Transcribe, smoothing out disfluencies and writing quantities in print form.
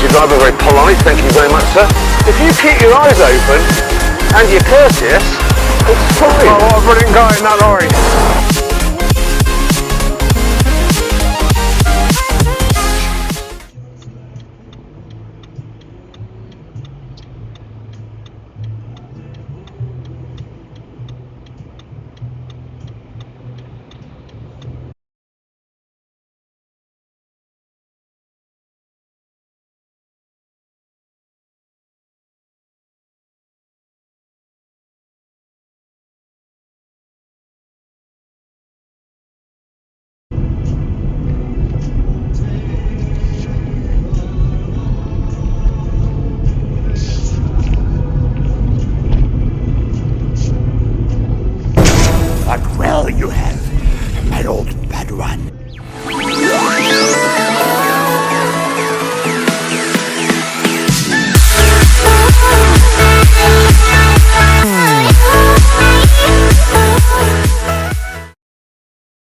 taxi driver, very polite, thank you very much, sir. If you keep your eyes open and you're courteous, it's fine. Oh, what a brilliant guy in that lorry. But well you have.